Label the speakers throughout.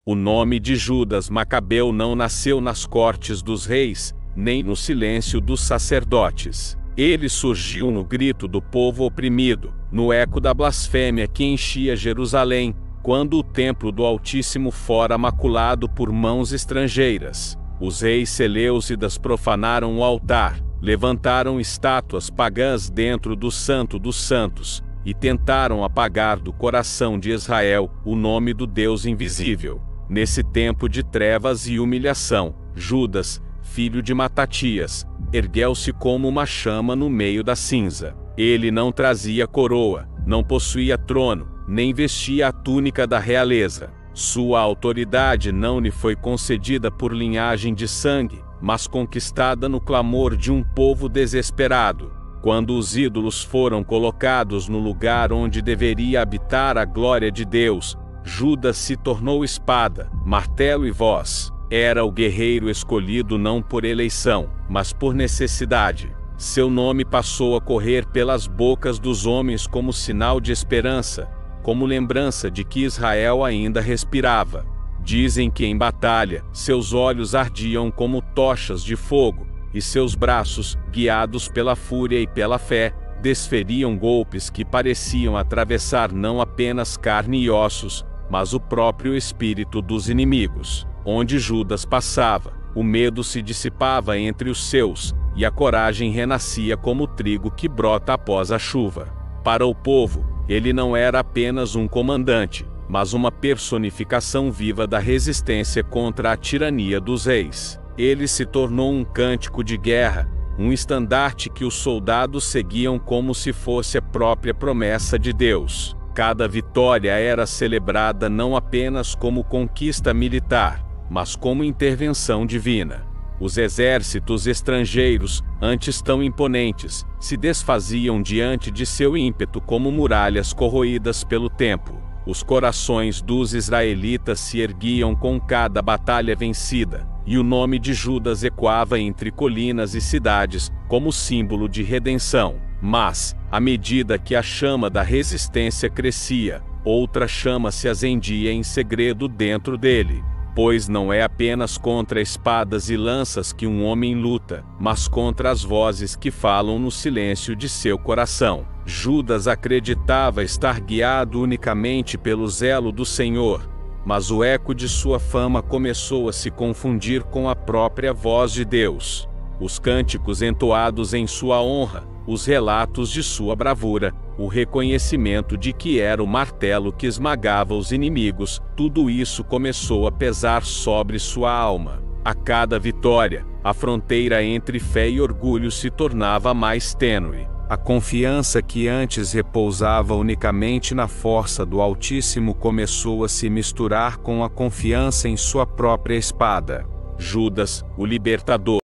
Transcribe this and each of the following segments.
Speaker 1: O nome de Judas Macabeu não nasceu nas cortes dos reis, nem no silêncio dos sacerdotes. Ele surgiu no grito do povo oprimido, no eco da blasfêmia que enchia Jerusalém, quando o templo do Altíssimo fora maculado por mãos estrangeiras. Os reis seleucidas profanaram o altar, levantaram estátuas pagãs dentro do Santo dos Santos, e tentaram apagar do coração de Israel o nome do Deus invisível. Nesse tempo de trevas e humilhação, Judas, filho de Matatias, ergueu-se como uma chama no meio da cinza. Ele não trazia coroa, não possuía trono, nem vestia a túnica da realeza. Sua autoridade não lhe foi concedida por linhagem de sangue, mas conquistada no clamor de um povo desesperado. Quando os ídolos foram colocados no lugar onde deveria habitar a glória de Deus, Judas se tornou espada, martelo e voz. Era o guerreiro escolhido não por eleição, mas por necessidade. Seu nome passou a correr pelas bocas dos homens como sinal de esperança, como lembrança de que Israel ainda respirava. Dizem que em batalha, seus olhos ardiam como tochas de fogo, e seus braços, guiados pela fúria e pela fé, desferiam golpes que pareciam atravessar não apenas carne e ossos, mas o próprio espírito dos inimigos. Onde Judas passava, o medo se dissipava entre os seus, e a coragem renascia como o trigo que brota após a chuva. Para o povo, ele não era apenas um comandante, mas uma personificação viva da resistência contra a tirania dos reis. Ele se tornou um cântico de guerra, um estandarte que os soldados seguiam como se fosse a própria promessa de Deus. Cada vitória era celebrada não apenas como conquista militar, mas como intervenção divina. Os exércitos estrangeiros, antes tão imponentes, se desfaziam diante de seu ímpeto como muralhas corroídas pelo tempo. Os corações dos israelitas se erguiam com cada batalha vencida, e o nome de Judas ecoava entre colinas e cidades, como símbolo de redenção. Mas, à medida que a chama da resistência crescia, outra chama se acendia em segredo dentro dele. Pois não é apenas contra espadas e lanças que um homem luta, mas contra as vozes que falam no silêncio de seu coração. Judas acreditava estar guiado unicamente pelo zelo do Senhor, mas o eco de sua fama começou a se confundir com a própria voz de Deus. Os cânticos entoados em sua honra, os relatos de sua bravura, o reconhecimento de que era o martelo que esmagava os inimigos, tudo isso começou a pesar sobre sua alma. A cada vitória, a fronteira entre fé e orgulho se tornava mais tênue. A confiança que antes repousava unicamente na força do Altíssimo começou a se misturar com a confiança em sua própria espada. Judas, o libertador,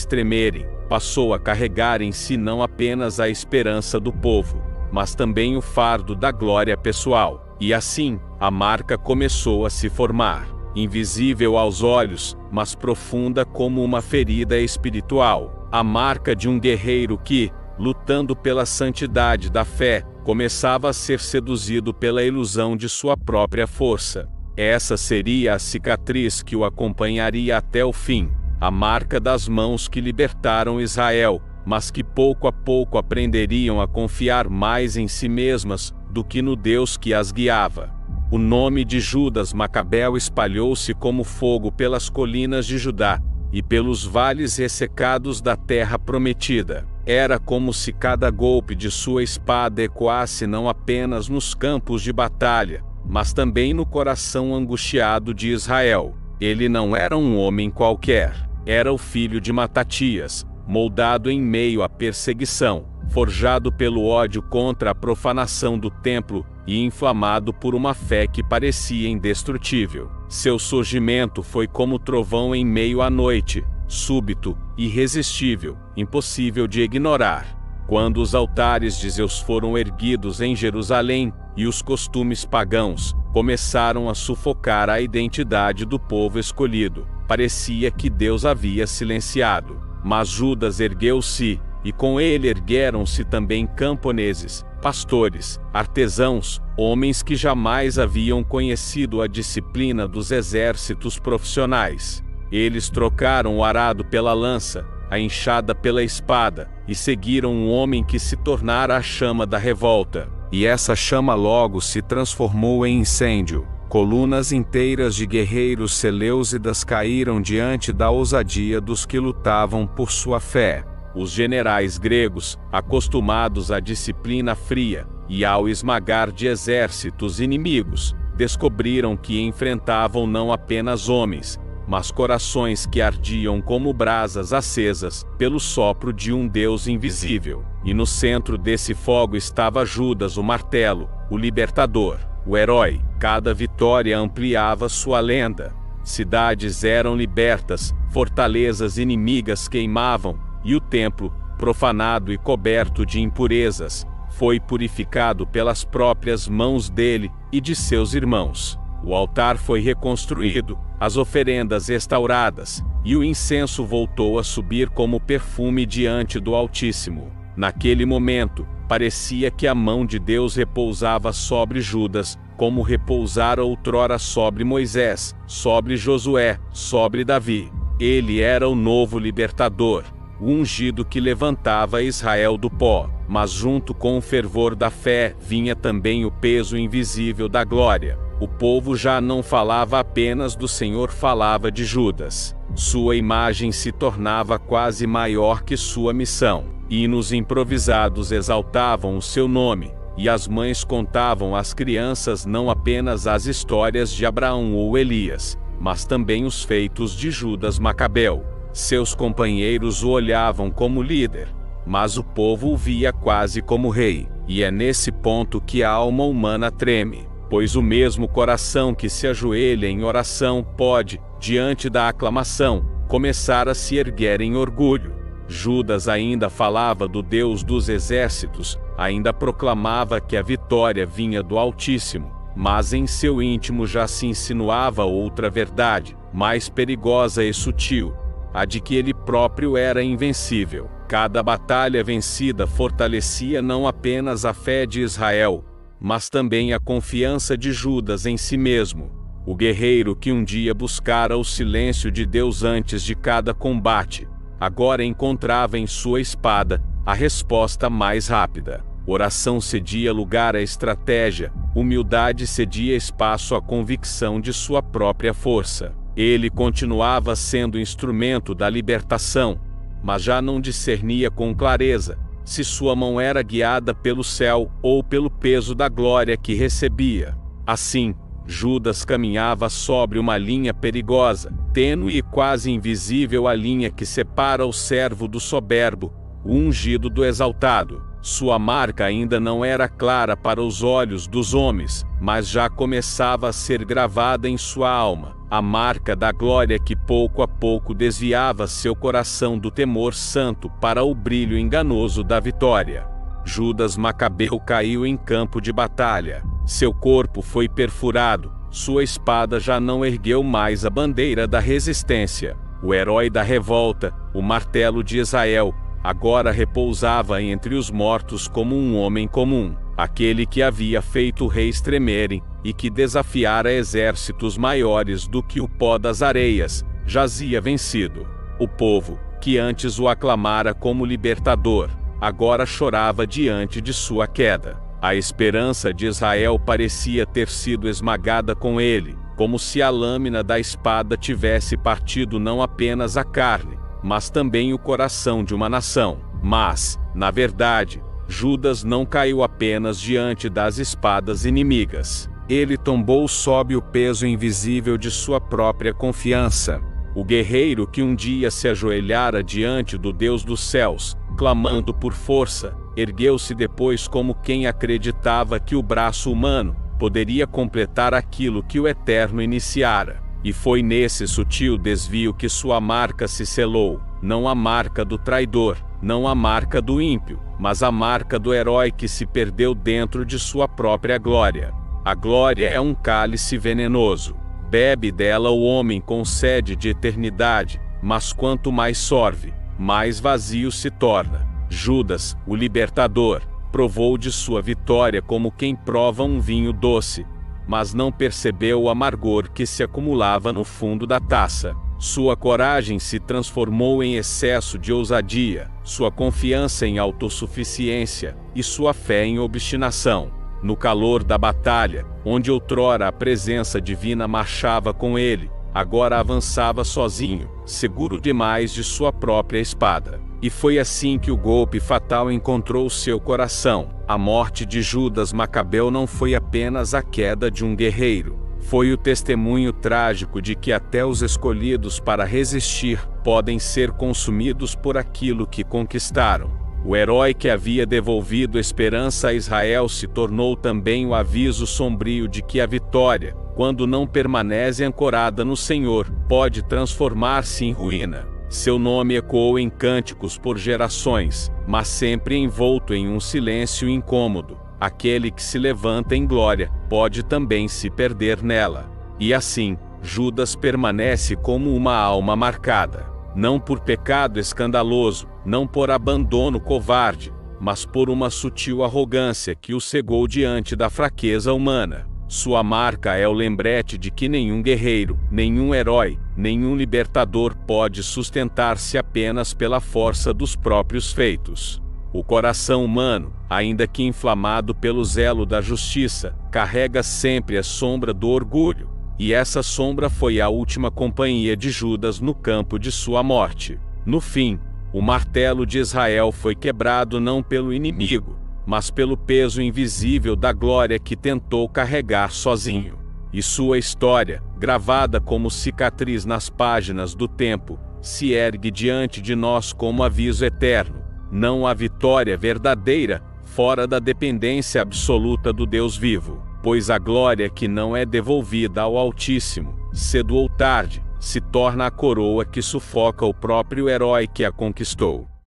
Speaker 1: tremerem, passou a carregar em si não apenas a esperança do povo, mas também o fardo da glória pessoal. E assim, a marca começou a se formar, invisível aos olhos, mas profunda como uma ferida espiritual. A marca de um guerreiro que, lutando pela santidade da fé, começava a ser seduzido pela ilusão de sua própria força. Essa seria a cicatriz que o acompanharia até o fim. A marca das mãos que libertaram Israel, mas que pouco a pouco aprenderiam a confiar mais em si mesmas do que no Deus que as guiava. O nome de Judas Macabeu espalhou-se como fogo pelas colinas de Judá e pelos vales ressecados da terra prometida. Era como se cada golpe de sua espada ecoasse não apenas nos campos de batalha, mas também no coração angustiado de Israel. Ele não era um homem qualquer. Era o filho de Matatias, moldado em meio à perseguição, forjado pelo ódio contra a profanação do templo e inflamado por uma fé que parecia indestrutível. Seu surgimento foi como trovão em meio à noite, súbito, irresistível, impossível de ignorar. Quando os altares de Zeus foram erguidos em Jerusalém, e os costumes pagãos começaram a sufocar a identidade do povo escolhido, parecia que Deus havia silenciado. Mas Judas ergueu-se, e com ele ergueram-se também camponeses, pastores, artesãos, homens que jamais haviam conhecido a disciplina dos exércitos profissionais. Eles trocaram o arado pela lança, a enxada pela espada, e seguiram um homem que se tornara a chama da revolta. E essa chama logo se transformou em incêndio. Colunas inteiras de guerreiros seleucidas caíram diante da ousadia dos que lutavam por sua fé. Os generais gregos, acostumados à disciplina fria e ao esmagar de exércitos inimigos, descobriram que enfrentavam não apenas homens, mas corações que ardiam como brasas acesas pelo sopro de um Deus invisível. E no centro desse fogo estava Judas o martelo, o libertador, o herói. Cada vitória ampliava sua lenda. Cidades eram libertas, fortalezas inimigas queimavam, e o templo, profanado e coberto de impurezas, foi purificado pelas próprias mãos dele e de seus irmãos. O altar foi reconstruído, as oferendas restauradas, e o incenso voltou a subir como perfume diante do Altíssimo. Naquele momento, parecia que a mão de Deus repousava sobre Judas, como repousara outrora sobre Moisés, sobre Josué, sobre Davi. Ele era o novo libertador, o ungido que levantava Israel do pó, mas junto com o fervor da fé vinha também o peso invisível da glória. O povo já não falava apenas do Senhor, falava de Judas. Sua imagem se tornava quase maior que sua missão. Hinos improvisados exaltavam o seu nome, e as mães contavam às crianças não apenas as histórias de Abraão ou Elias, mas também os feitos de Judas Macabeu. Seus companheiros o olhavam como líder, mas o povo o via quase como rei. E é nesse ponto que a alma humana treme, pois o mesmo coração que se ajoelha em oração pode, diante da aclamação, começar a se erguer em orgulho. Judas ainda falava do Deus dos exércitos, ainda proclamava que a vitória vinha do Altíssimo, mas em seu íntimo já se insinuava outra verdade, mais perigosa e sutil, a de que ele próprio era invencível. Cada batalha vencida fortalecia não apenas a fé de Israel, mas também a confiança de Judas em si mesmo. O guerreiro que um dia buscara o silêncio de Deus antes de cada combate, agora encontrava em sua espada a resposta mais rápida. Oração cedia lugar à estratégia, humildade cedia espaço à convicção de sua própria força. Ele continuava sendo instrumento da libertação, mas já não discernia com clareza se sua mão era guiada pelo céu ou pelo peso da glória que recebia. Assim, Judas caminhava sobre uma linha perigosa, tênue e quase invisível, a linha que separa o servo do soberbo, o ungido do exaltado. Sua marca ainda não era clara para os olhos dos homens, mas já começava a ser gravada em sua alma, a marca da glória que pouco a pouco desviava seu coração do temor santo para o brilho enganoso da vitória. Judas Macabeu caiu em campo de batalha. Seu corpo foi perfurado, sua espada já não ergueu mais a bandeira da resistência. O herói da revolta, o martelo de Israel, agora repousava entre os mortos como um homem comum, aquele que havia feito reis tremerem e que desafiara exércitos maiores do que o pó das areias, jazia vencido. O povo, que antes o aclamara como libertador, agora chorava diante de sua queda. A esperança de Israel parecia ter sido esmagada com ele, como se a lâmina da espada tivesse partido não apenas a carne, mas também o coração de uma nação. Mas, na verdade, Judas não caiu apenas diante das espadas inimigas. Ele tombou sob o peso invisível de sua própria confiança. O guerreiro que um dia se ajoelhara diante do Deus dos céus, clamando por força, ergueu-se depois como quem acreditava que o braço humano poderia completar aquilo que o Eterno iniciara. E foi nesse sutil desvio que sua marca se selou, não a marca do traidor, não a marca do ímpio, mas a marca do herói que se perdeu dentro de sua própria glória. A glória é um cálice venenoso. Bebe dela o homem com sede de eternidade, mas quanto mais sorve, mais vazio se torna. Judas, o libertador, provou de sua vitória como quem prova um vinho doce, mas não percebeu o amargor que se acumulava no fundo da taça. Sua coragem se transformou em excesso de ousadia, sua confiança em autossuficiência e sua fé em obstinação. No calor da batalha, onde outrora a presença divina marchava com ele, agora avançava sozinho, seguro demais de sua própria espada. E foi assim que o golpe fatal encontrou seu coração. A morte de Judas Macabeu não foi apenas a queda de um guerreiro. Foi o testemunho trágico de que até os escolhidos para resistir podem ser consumidos por aquilo que conquistaram. O herói que havia devolvido esperança a Israel se tornou também o aviso sombrio de que a vitória, quando não permanece ancorada no Senhor, pode transformar-se em ruína. Seu nome ecoou em cânticos por gerações, mas sempre envolto em um silêncio incômodo. Aquele que se levanta em glória pode também se perder nela. E assim, Judas permanece como uma alma marcada, não por pecado escandaloso, não por abandono covarde, mas por uma sutil arrogância que o cegou diante da fraqueza humana. Sua marca é o lembrete de que nenhum guerreiro, nenhum herói, nenhum libertador pode sustentar-se apenas pela força dos próprios feitos. O coração humano, ainda que inflamado pelo zelo da justiça, carrega sempre a sombra do orgulho, e essa sombra foi a última companhia de Judas no campo de sua morte. No fim, o martelo de Israel foi quebrado não pelo inimigo, mas pelo peso invisível da glória que tentou carregar sozinho. E sua história, gravada como cicatriz nas páginas do tempo, se ergue diante de nós como aviso eterno. Não há vitória verdadeira, fora da dependência absoluta do Deus vivo, pois a glória que não é devolvida ao Altíssimo, cedo ou tarde, se torna a coroa que sufoca o próprio herói que a conquistou.